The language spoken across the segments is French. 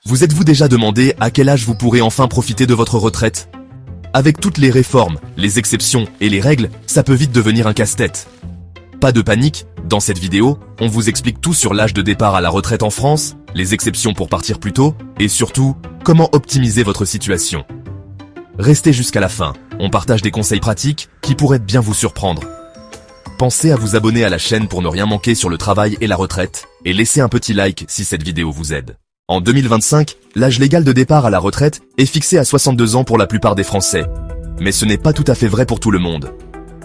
Vous êtes-vous déjà demandé à quel âge vous pourrez enfin profiter de votre retraite? Avec toutes les réformes, les exceptions et les règles, ça peut vite devenir un casse-tête. Pas de panique, dans cette vidéo, on vous explique tout sur l'âge de départ à la retraite en France, les exceptions pour partir plus tôt, et surtout, comment optimiser votre situation. Restez jusqu'à la fin, on partage des conseils pratiques qui pourraient bien vous surprendre. Pensez à vous abonner à la chaîne pour ne rien manquer sur le travail et la retraite, et laissez un petit like si cette vidéo vous aide. En 2025, l'âge légal de départ à la retraite est fixé à 62 ans pour la plupart des Français. Mais ce n'est pas tout à fait vrai pour tout le monde.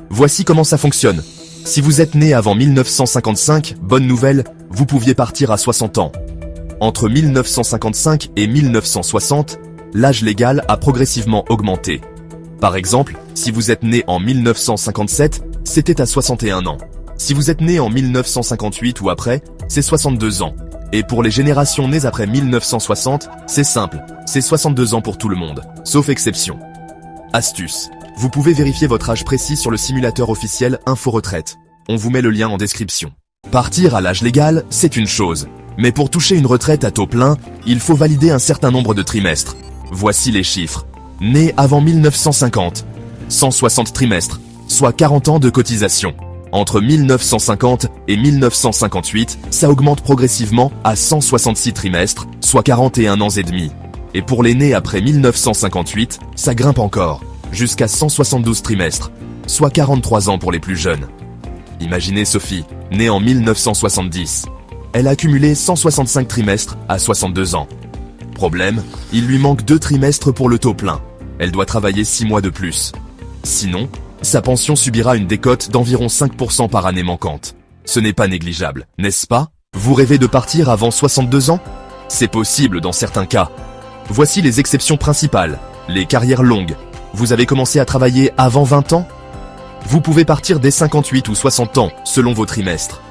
Voici comment ça fonctionne. Si vous êtes né avant 1955, bonne nouvelle, vous pouviez partir à 60 ans. Entre 1955 et 1960, l'âge légal a progressivement augmenté. Par exemple, si vous êtes né en 1957, c'était à 61 ans. Si vous êtes né en 1958 ou après, c'est 62 ans. Et pour les générations nées après 1960, c'est simple, c'est 62 ans pour tout le monde, sauf exception. Astuce. Vous pouvez vérifier votre âge précis sur le simulateur officiel Info Retraite. On vous met le lien en description. Partir à l'âge légal, c'est une chose. Mais pour toucher une retraite à taux plein, il faut valider un certain nombre de trimestres. Voici les chiffres. Né avant 1950, 160 trimestres, soit 40 ans de cotisation. Entre 1950 et 1958, ça augmente progressivement à 166 trimestres, soit 41 ans et demi. Et pour les nés après 1958, ça grimpe encore, jusqu'à 172 trimestres, soit 43 ans pour les plus jeunes. Imaginez Sophie, née en 1970. Elle a accumulé 165 trimestres à 62 ans. Problème, il lui manque 2 trimestres pour le taux plein. Elle doit travailler 6 mois de plus. Sinon, sa pension subira une décote d'environ 5% par année manquante. Ce n'est pas négligeable, n'est-ce pas? Vous rêvez de partir avant 62 ans? C'est possible dans certains cas. Voici les exceptions principales. Les carrières longues. Vous avez commencé à travailler avant 20 ans? Vous pouvez partir dès 58 ou 60 ans, selon vos trimestres.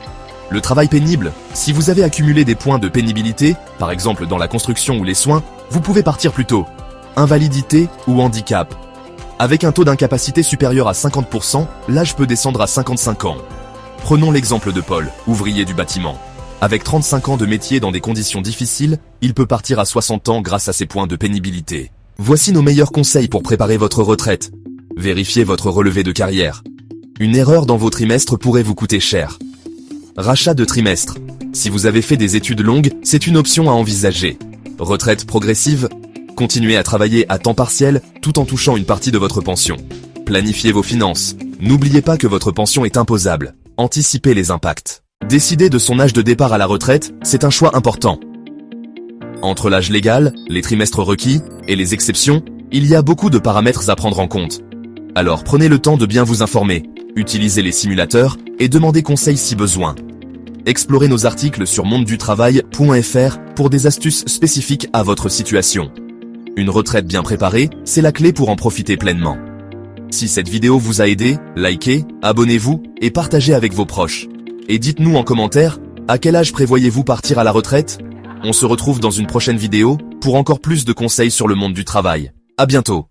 Le travail pénible. Si vous avez accumulé des points de pénibilité, par exemple dans la construction ou les soins, vous pouvez partir plus tôt. Invalidité ou handicap. Avec un taux d'incapacité supérieur à 50%, l'âge peut descendre à 55 ans. Prenons l'exemple de Paul, ouvrier du bâtiment. Avec 35 ans de métier dans des conditions difficiles, il peut partir à 60 ans grâce à ses points de pénibilité. Voici nos meilleurs conseils pour préparer votre retraite. Vérifiez votre relevé de carrière. Une erreur dans vos trimestres pourrait vous coûter cher. Rachat de trimestre. Si vous avez fait des études longues, c'est une option à envisager. Retraite progressive. Continuez à travailler à temps partiel tout en touchant une partie de votre pension. Planifiez vos finances. N'oubliez pas que votre pension est imposable. Anticipez les impacts. Décider de son âge de départ à la retraite, c'est un choix important. Entre l'âge légal, les trimestres requis et les exceptions, il y a beaucoup de paramètres à prendre en compte. Alors prenez le temps de bien vous informer, utilisez les simulateurs et demandez conseil si besoin. Explorez nos articles sur mondedutravail.fr pour des astuces spécifiques à votre situation. Une retraite bien préparée, c'est la clé pour en profiter pleinement. Si cette vidéo vous a aidé, likez, abonnez-vous et partagez avec vos proches. Et dites-nous en commentaire, à quel âge prévoyez-vous partir à la retraite? On se retrouve dans une prochaine vidéo pour encore plus de conseils sur le monde du travail. À bientôt.